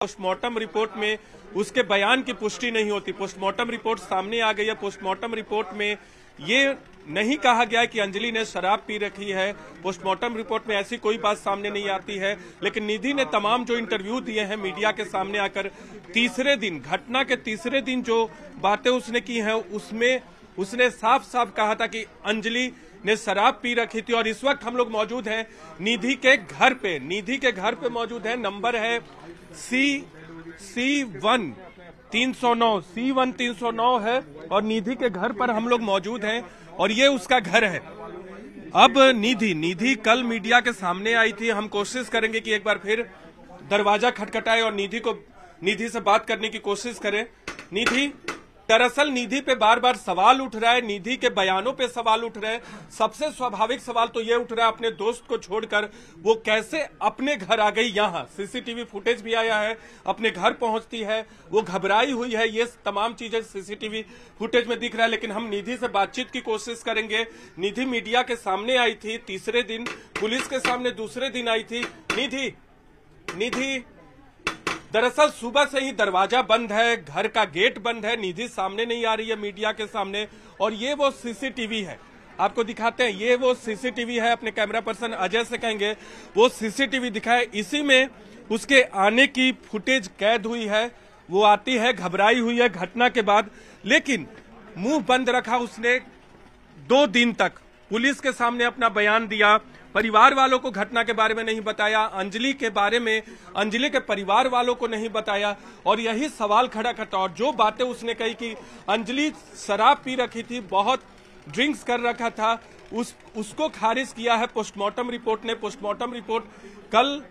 Postmortem report में उसके बयान की पुष्टि नहीं होती। पोस्टमार्टम रिपोर्ट सामने आ गई है। पोस्टमार्टम रिपोर्ट में ये नहीं कहा गया कि अंजलि ने शराब पी रखी है। पोस्टमार्टम रिपोर्ट में ऐसी कोई बात सामने नहीं आती है। लेकिन निधि ने तमाम जो इंटरव्यू दिए हैं मीडिया के सामने आकर, तीसरे दिन, घटना के तीसरे दिन जो बातें उसने की हैं, उसमें उसने साफ साफ कहा था कि अंजलि ने शराब पी रखी थी। और इस वक्त हम लोग मौजूद हैं निधि के घर पे। निधि के घर पे मौजूद है। नंबर है C1 309 है और निधि के घर पर हम लोग मौजूद हैं और ये उसका घर है। अब निधि कल मीडिया के सामने आई थी। हम कोशिश करेंगे कि एक बार फिर दरवाजा खटखटाए और निधि से बात करने की कोशिश करें। निधि, दरअसल निधि पे बार बार सवाल उठ रहा है, निधि के बयानों पे सवाल उठ रहे हैं। सबसे स्वाभाविक सवाल तो ये उठ रहा है, अपने दोस्त को छोड़कर वो कैसे अपने घर आ गई। यहाँ सीसीटीवी फुटेज भी आया है, अपने घर पहुंचती है, वो घबराई हुई है, ये तमाम चीजें सीसीटीवी फुटेज में दिख रहा है। लेकिन हम निधि से बातचीत की कोशिश करेंगे। निधि मीडिया के सामने आई थी तीसरे दिन, पुलिस के सामने दूसरे दिन आई थी। निधि, दरअसल सुबह से ही दरवाजा बंद है, घर का गेट बंद है, निधि सामने नहीं आ रही है मीडिया के सामने। और ये वो सीसीटीवी है, आपको दिखाते हैं, ये वो सीसीटीवी है। अपने कैमरा पर्सन अजय से कहेंगे वो सीसीटीवी दिखाए। इसी में उसके आने की फुटेज कैद हुई है। वो आती है, घबराई हुई है घटना के बाद, लेकिन मुंह बंद रखा उसने 2 दिन तक। पुलिस के सामने अपना बयान दिया, परिवार वालों को घटना के बारे में नहीं बताया, अंजलि के बारे में अंजलि के परिवार वालों को नहीं बताया। और यही सवाल खड़ा करता। और जो बातें उसने कही कि अंजलि शराब पी रखी थी, बहुत ड्रिंक्स कर रखा था, उसको खारिज किया है पोस्टमार्टम रिपोर्ट ने। पोस्टमार्टम रिपोर्ट कल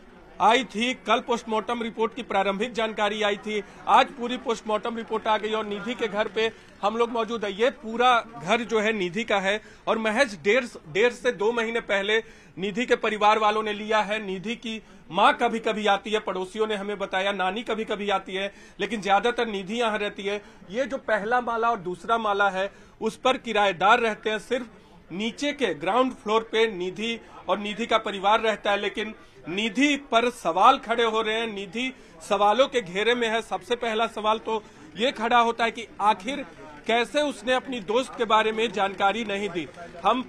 आई थी, कल पोस्टमार्टम रिपोर्ट की प्रारंभिक जानकारी आई थी। आज पूरी पोस्टमार्टम रिपोर्ट आ गई और निधि के घर पे हम लोग मौजूद है। ये पूरा घर जो है निधि का है और महज 1.5 से 2 महीने पहले निधि के परिवार वालों ने लिया है। निधि की माँ कभी कभी आती है, पड़ोसियों ने हमें बताया, नानी कभी कभी आती है, लेकिन ज्यादातर निधि यहाँ रहती है। ये जो पहला माला और दूसरा माला है उस पर किराएदार रहते हैं। सिर्फ नीचे के ग्राउंड फ्लोर पे निधि और निधि का परिवार रहता है। लेकिन निधि पर सवाल खड़े हो रहे हैं, निधि सवालों के घेरे में है। सबसे पहला सवाल तो ये खड़ा होता है कि आखिर कैसे उसने अपनी दोस्त के बारे में जानकारी नहीं दी। हम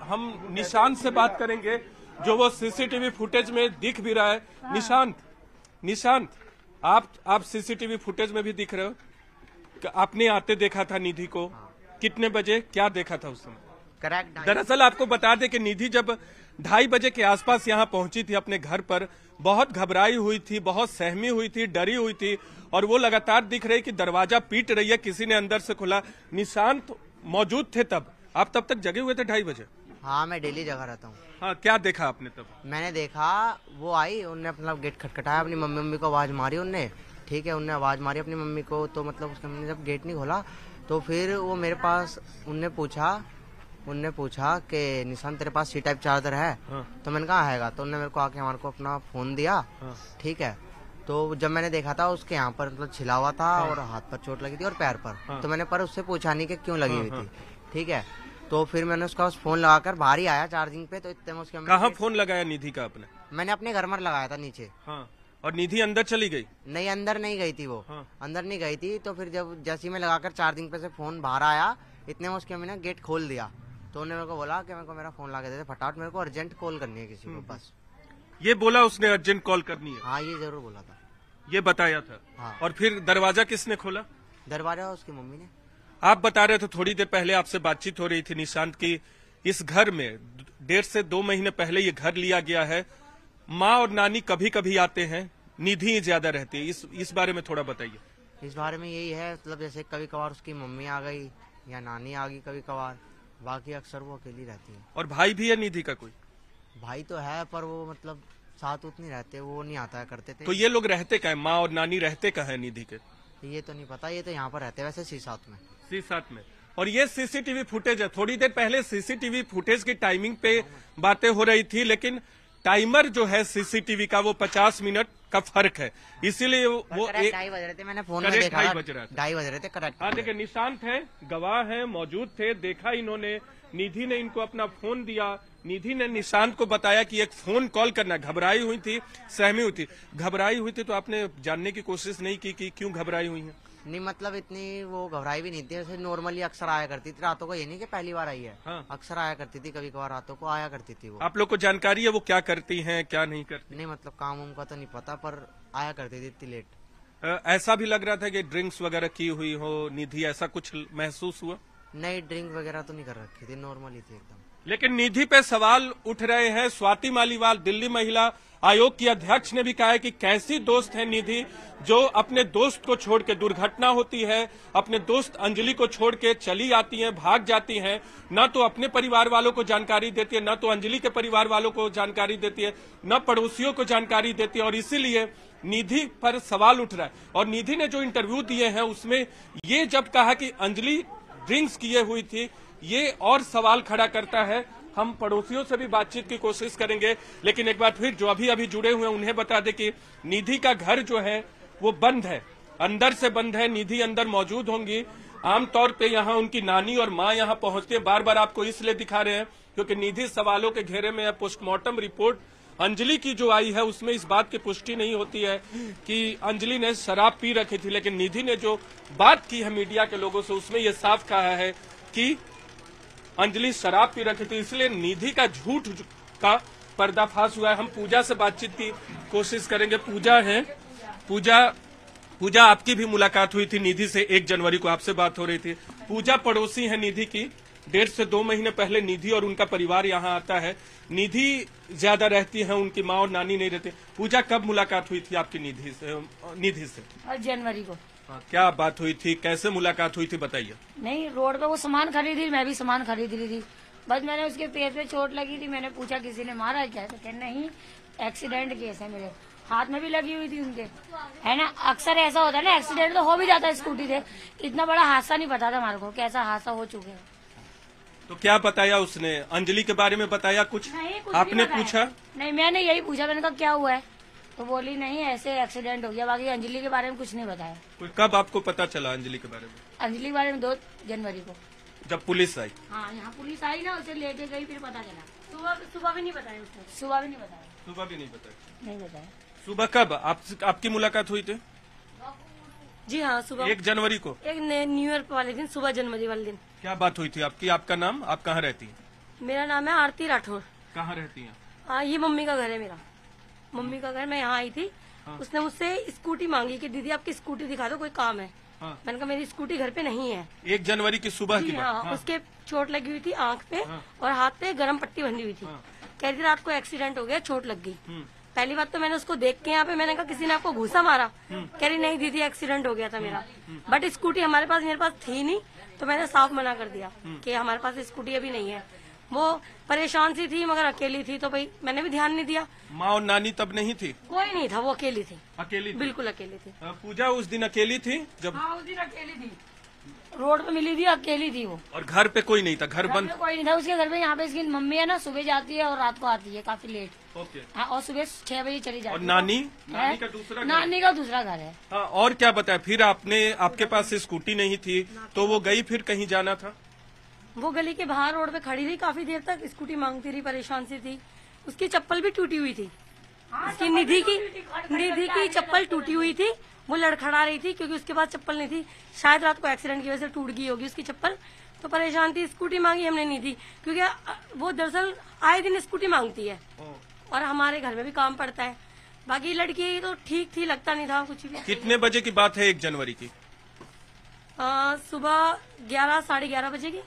हम निशांत से बात करेंगे, जो वो सीसीटीवी फुटेज में दिख भी रहा है। निशांत, आप सीसीटीवी फुटेज में भी दिख रहे हो। आपने आते देखा था निधि को, कितने बजे, क्या देखा था उस समय? करेक्ट। दरअसल आपको बता दें कि निधि जब 2:30 बजे के आसपास यहाँ पहुंची थी अपने घर पर, बहुत घबराई हुई थी, बहुत सहमी हुई थी, डरी हुई थी और वो लगातार दिख रही कि दरवाजा पीट रही है, किसी ने अंदर से खोला। निशांत मौजूद थे तब, आप तब तक जगे हुए थे 2:30 बजे? हाँ, मैं डेली जगह रहता हूँ। हाँ, क्या देखा आपने तब? मैंने देखा वो आई, उनने अपना गेट खटखटाया, अपनी मम्मी को आवाज मारी उनने, ठीक है, उनने आवाज मारी अपनी मम्मी को, तो मतलब उसके मम्मी ने जब गेट नहीं खोला तो फिर वो मेरे पास, उनने पूछा कि निशान तेरे पास C टाइप चार्जर है? हाँ। तो मैंने कहा हैगा। तो उनने मेरे को आके हमारे को अपना फोन दिया। हाँ। ठीक है, तो जब मैंने देखा था उसके यहाँ पर मतलब छिला हुआ था। हाँ। और हाथ पर चोट लगी थी और पैर पर। हाँ। तो मैंने पर उससे पूछा नहीं कि क्यों लगी हुई थी। ठीक है, तो फिर मैंने उसका फोन लगाकर बाहर ही आया चार्जिंग पे। तो इतने में उसके कहाँ फोन लगाया निधि का आपने? मैंने अपने घर में लगाया था नीचे। हाँ। और निधि अंदर चली गई? नहीं, अंदर नहीं गई थी वो। हाँ। अंदर नहीं गई थी। तो फिर जब जैसे मैं लगाकर चार्जिंग पे से फोन बाहर आया, इतने में उसकी मम्मी ने गेट खोल दिया। तो उन्होंने मेरे को बोला कि मेरे को मेरा फोन लगा दे, फटाफट मेरे को अर्जेंट कॉल करनी है किसी को। बस ये बोला उसने, अर्जेंट कॉल करनी है? हाँ, ये जरूर बोला था, ये बताया था। हाँ। और फिर दरवाजा किसने खोला? दरवाजा उसकी मम्मी ने। आप बता रहे थे थोड़ी देर पहले आपसे बातचीत हो रही थी निशांत की, इस घर में 1.5 से 2 महीने पहले ये घर लिया गया है, माँ और नानी कभी कभी आते हैं, निधि ज्यादा रहती है, इस बारे में थोड़ा बताइए। इस बारे में यही है, मतलब जैसे कभी कभार उसकी मम्मी आ गई या नानी आ गई कभी कभार, बाकी अक्सर वो अकेली रहती है। और भाई भी है निधि का कोई? भाई तो है, पर वो मतलब साथ उतनी रहते, वो नहीं आता करते थे। तो ये लोग रहते कहाँ है, माँ और नानी रहते कहाँ है निधि के? ये तो नहीं पता, ये तो यहाँ पर रहते वैसे C7 में। और ये सीसीटीवी फुटेज है, थोड़ी देर पहले सीसीटीवी फुटेज की टाइमिंग पे बातें हो रही थी, लेकिन टाइमर जो है सीसीटीवी का वो 50 मिनट का फर्क है, इसीलिए वो 2:30 बज रहे थे, मैंने फोन में देखा 2:30 बज रहा था। 2:30 बज रहे थे करेक्ट। हाँ, देखिए निशांत है, गवाह है, मौजूद थे, देखा इन्होंने, निधि ने इनको अपना फोन दिया, निधि ने निशांत को बताया कि एक फोन कॉल करना, घबराई हुई थी, सहमी हुई थी। घबराई हुई थी तो आपने जानने की कोशिश नहीं की कि क्यों घबराई हुई है? नहीं मतलब इतनी वो घबराई भी नहीं थी, ऐसे नॉर्मली अक्सर आया करती थी रातों को, ये नहीं कि पहली बार आई है। हाँ। अक्सर आया करती थी, कभी कभार रातों को आया करती थी वो। आप लोग को जानकारी है वो क्या करती हैं क्या नहीं करती? नहीं मतलब काम उम का तो नहीं पता, पर आया करती थी इतनी लेट। ऐसा भी लग रहा था कि ड्रिंक्स वगैरह की हुई हो निधि, ऐसा कुछ महसूस हुआ? नहीं ड्रिंक वगैरह तो नहीं कर रखी थी, नॉर्मली थी एकदम। लेकिन निधि पे सवाल उठ रहे हैं। स्वाति मालीवाल, दिल्ली महिला आयोग की अध्यक्ष, ने भी कहा है कि कैसी दोस्त है निधि जो अपने दोस्त को छोड़ के, दुर्घटना होती है, अपने दोस्त अंजलि को छोड़ के चली आती हैं, भाग जाती हैं, न तो अपने परिवार वालों को जानकारी देती है, न तो अंजलि के परिवार वालों को जानकारी देती है, न पड़ोसियों को जानकारी देती है, और इसीलिए निधि पर सवाल उठ रहा है। और निधि ने जो इंटरव्यू दिए हैं उसमें ये जब कहा कि अंजलि ड्रिंक्स किए हुई थी, ये और सवाल खड़ा करता है। हम पड़ोसियों से भी बातचीत की कोशिश करेंगे, लेकिन एक बार फिर जो अभी जुड़े हुए हैं उन्हें बता दें कि निधि का घर जो है वो बंद है, अंदर से बंद है। निधि अंदर मौजूद होंगी। आमतौर पे यहाँ उनकी नानी और माँ यहाँ पहुंचती है। बार बार आपको इसलिए दिखा रहे हैं क्योंकि निधि सवालों के घेरे में है। पोस्टमार्टम रिपोर्ट अंजलि की जो आई है उसमें इस बात की पुष्टि नहीं होती है कि अंजलि ने शराब पी रखी थी, लेकिन निधि ने जो बात की है मीडिया के लोगों से उसमें यह साफ कहा है कि अंजलि शराब पी रखी थी, इसलिए निधि का झूठ का पर्दाफाश हुआ है। हम पूजा से बातचीत की कोशिश करेंगे। पूजा है, पूजा आपकी भी मुलाकात हुई थी निधि से, 1 जनवरी को आपसे बात हो रही थी। पूजा पड़ोसी है निधि की, 1.5 से 2 महीने पहले निधि और उनका परिवार यहाँ आता है। निधि ज्यादा रहती है, उनकी माँ और नानी नहीं रहती। पूजा कब मुलाकात हुई थी आपकी निधि से? 8 जनवरी को। क्या बात हुई थी, कैसे मुलाकात हुई थी बताइए? नहीं, रोड पे वो सामान खरीद रही, मैं भी सामान खरीद रही थी। बस मैंने उसके पैर पे चोट लगी थी, मैंने पूछा किसी ने मारा है क्या, तो कहना नहीं एक्सीडेंट केस है, मेरे हाथ में भी लगी हुई थी उनके, है ना। अक्सर ऐसा होता है ना, एक्सीडेंट तो हो भी जाता है स्कूटी से। इतना बड़ा हादसा नहीं पता था हमारे को, कैसा हादसा हो चुके हैं। तो क्या बताया उसने? अंजलि के बारे में बताया कुछ? नहीं, कुछ आपने नहीं पूछा? नहीं, मैंने यही पूछा, मैंने कहा क्या हुआ है, तो बोली नहीं ऐसे एक्सीडेंट हो गया। बाकी अंजलि के बारे में कुछ नहीं बताया। कब आपको पता चला अंजलि के बारे में? अंजलि के बारे में 2 जनवरी को, जब पुलिस आई। हाँ, यहाँ पुलिस आई ना, उसे लेके गई, फिर पता चला। सुबह भी नहीं बताया उसने, सुबह भी नहीं बताया। सुबह भी नहीं बताया? नहीं बताया। सुबह कब आपकी मुलाकात हुई थी? जी हाँ, सुबह 1 जनवरी को, एक न्यू ईयर वाले दिन, सुबह जनवरी वाले दिन। क्या बात हुई थी आपकी? आपका नाम, आप कहाँ रहती हैं? मेरा नाम है आरती राठौर। कहाँ रहती हैं? हाँ, ये मम्मी का घर है मेरा, मम्मी का घर। मैं यहाँ आई थी, उसने मुझसे स्कूटी मांगी कि दीदी आपकी स्कूटी दिखा दो, कोई काम है। हाँ। मैंने कहा मेरी स्कूटी घर पे नहीं है। 1 जनवरी की सुबह की जी बात? हाँ, हाँ। उसके चोट लगी हुई थी आंख पे और हाथ पे गरम पट्टी बंधी हुई थी। कह रही रात को एक्सीडेंट हो गया, चोट लग गई। पहली बात तो मैंने उसको देख के यहाँ पे मैंने कहा किसी ने आपको घूसा मारा, कह रही नहीं दीदी एक्सीडेंट हो गया था मेरा। बट स्कूटी मेरे पास थी नहीं, तो मैंने साफ मना कर दिया कि हमारे पास स्कूटी अभी नहीं है। वो परेशान सी थी मगर अकेली थी, तो भाई मैंने भी ध्यान नहीं दिया। माँ और नानी तब नहीं थी? कोई नहीं था, वो अकेली थी, अकेली थी? बिल्कुल अकेली थी। पूजा उस दिन अकेली थी जब? हाँ, उस दिन अकेली थी, रोड पे मिली थी, अकेली थी वो। और घर पे कोई नहीं था? घर बंद? कोई नहीं था उसके घर पे। यहाँ पे इसकी मम्मी है ना, सुबह जाती है और रात को आती है काफी लेट। ओके। हाँ, और सुबह 6 बजे चली जाती और है। नानी है? का दूसरा घर? नानी का दूसरा घर है। हाँ, और क्या बताया फिर आपने? आपके पास स्कूटी नहीं थी तो वो गई, फिर कहीं जाना था? वो गली के बाहर रोड पे खड़ी रही काफी देर तक, स्कूटी मांगती रही, परेशान सी थी। उसकी चप्पल भी टूटी हुई थी, उसकी निधि की चप्पल टूटी हुई थी। वो लड़खड़ा रही थी क्योंकि उसके पास चप्पल नहीं थी, शायद रात को एक्सीडेंट की वजह से टूट गई होगी उसकी चप्पल, तो परेशान थी। स्कूटी मांगी हमने निधि, क्योंकि वो दरअसल आए दिन स्कूटी मांगती है और हमारे घर में भी काम पड़ता है। बाकी लड़की तो ठीक थी, लगता नहीं था कुछ भी। कितने बजे की बात है 1 जनवरी की? सुबह 11 साढ़े 11 बजे की।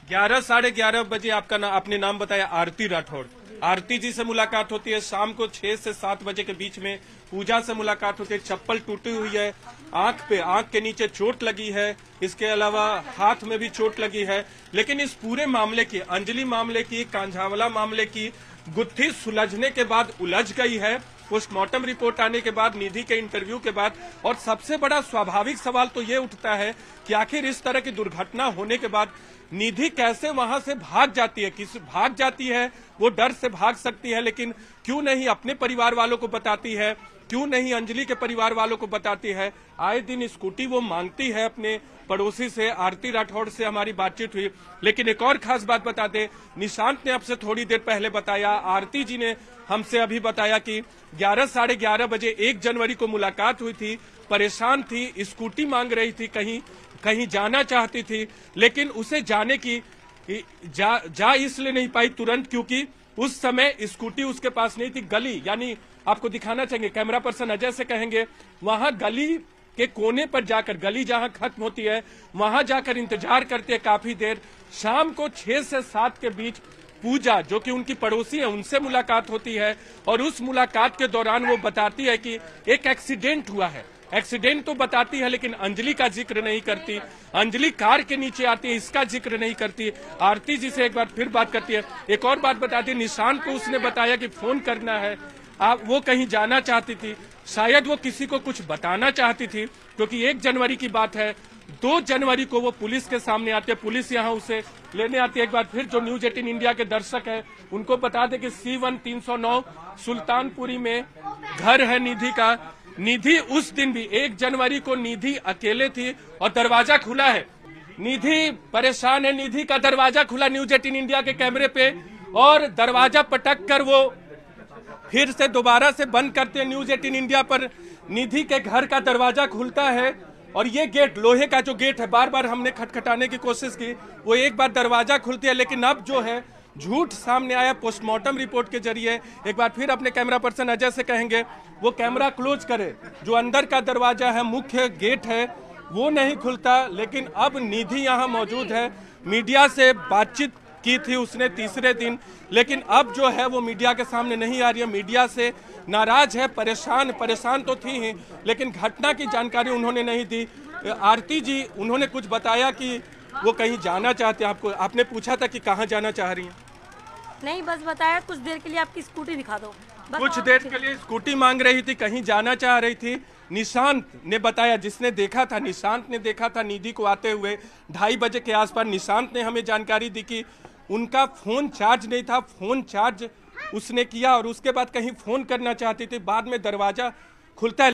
11 साढ़े 11 बजे आपने नाम बताया आरती राठौर। आरती जी से मुलाकात होती है। शाम को 6 से 7 बजे के बीच में पूजा से मुलाकात होती है। चप्पल टूटी हुई है, आंख के नीचे चोट लगी है, इसके अलावा हाथ में भी चोट लगी है। लेकिन इस पूरे मामले की, अंजलि मामले की, कांझावला मामले की गुत्थी सुलझने के बाद उलझ गई है। पोस्टमार्टम रिपोर्ट आने के बाद, निधि के इंटरव्यू के बाद, और सबसे बड़ा स्वाभाविक सवाल तो ये उठता है कि आखिर इस तरह की दुर्घटना होने के बाद निधि कैसे वहां से भाग जाती है? भाग जाती है, वो डर से भाग सकती है, लेकिन क्यों नहीं अपने परिवार वालों को बताती है? क्यों नहीं अंजलि के परिवार वालों को बताती है? आए दिन स्कूटी वो मांगती है अपने पड़ोसी से। आरती राठौड़ से हमारी बातचीत हुई। लेकिन एक और खास बात बता दे, निशांत ने आपसे थोड़ी देर पहले बताया, आरती जी ने हमसे अभी बताया कि 11 साढ़े 11 बजे 1 जनवरी को मुलाकात हुई थी। परेशान थी, स्कूटी मांग रही थी, कहीं जाना चाहती थी, लेकिन उसे जाने की जा इसलिए नहीं पाई तुरंत क्योंकि उस समय स्कूटी उसके पास नहीं थी। गली, यानी आपको दिखाना चाहेंगे, कैमरा पर्सन अजय से कहेंगे, वहां गली के कोने पर जाकर, गली जहां खत्म होती है वहां जाकर इंतजार करते हैं काफी देर। शाम को 6 से 7 के बीच पूजा, जो कि उनकी पड़ोसी है, उनसे मुलाकात होती है और उस मुलाकात के दौरान वो बताती है कि एक एक्सीडेंट हुआ है। एक्सीडेंट तो बताती है लेकिन अंजलि का जिक्र नहीं करती। अंजलि कार के नीचे आती है, इसका जिक्र नहीं करती। आरती जी से एक बार फिर बात करती है। एक और बात बताती है, निशांत को उसने बताया कि फोन करना है, वो कहीं जाना चाहती थी। शायद वो किसी को कुछ बताना चाहती थी क्योंकि 1 जनवरी की बात है। 2 जनवरी को वो पुलिस के सामने आते हैं, पुलिस यहाँ उसे लेने आती है। एक बार फिर जो न्यूज 18 इंडिया के दर्शक है उनको बता दें कि C1 309 सुल्तानपुरी में घर है निधि का। निधि उस दिन भी 1 जनवरी को निधि अकेले थी और दरवाजा खुला है। निधि परेशान है, निधि का दरवाजा खुला न्यूज 18 इंडिया के कैमरे पे, और दरवाजा पटक कर वो फिर से दोबारा से बंद करते हैं। न्यूज 18 इंडिया पर निधि के घर का दरवाजा खुलता है और ये गेट, लोहे का जो गेट है, बार बार हमने खटखटाने की कोशिश की, वो एक बार दरवाजा खुलती है। लेकिन अब जो है झूठ सामने आया पोस्टमार्टम रिपोर्ट के जरिए। एक बार फिर अपने कैमरा पर्सन अजय से कहेंगे वो कैमरा क्लोज करे। जो अंदर का दरवाजा है, मुख्य गेट है, वो नहीं खुलता। लेकिन अब निधि यहाँ मौजूद है, मीडिया से बातचीत की थी उसने तीसरे दिन, लेकिन अब जो है वो मीडिया के सामने नहीं आ रही है। मीडिया से नाराज है, परेशान तो थी ही, लेकिन घटना की जानकारी उन्होंने नहीं दी। आरती जी, उन्होंने कुछ बताया कि वो कहीं जाना चाहते हैं। आपने पूछा था कि कहाँ जाना चाह रही हैं? नहीं, बस बताया कुछ देर के लिए आपकी स्कूटी दिखा दो। कुछ देर के लिए स्कूटी मांग रही थी, कहीं जाना चाह रही थी। निशांत ने बताया, जिसने देखा था, निशांत ने देखा था निधि को आते हुए 2:30 बजे के आसपास। निशांत ने हमें जानकारी दी कि उनका फोन चार्ज नहीं था, फोन चार्ज उसने किया और उसके बाद कहीं फोन करना चाहती थी। बाद में दरवाजा खुलता है।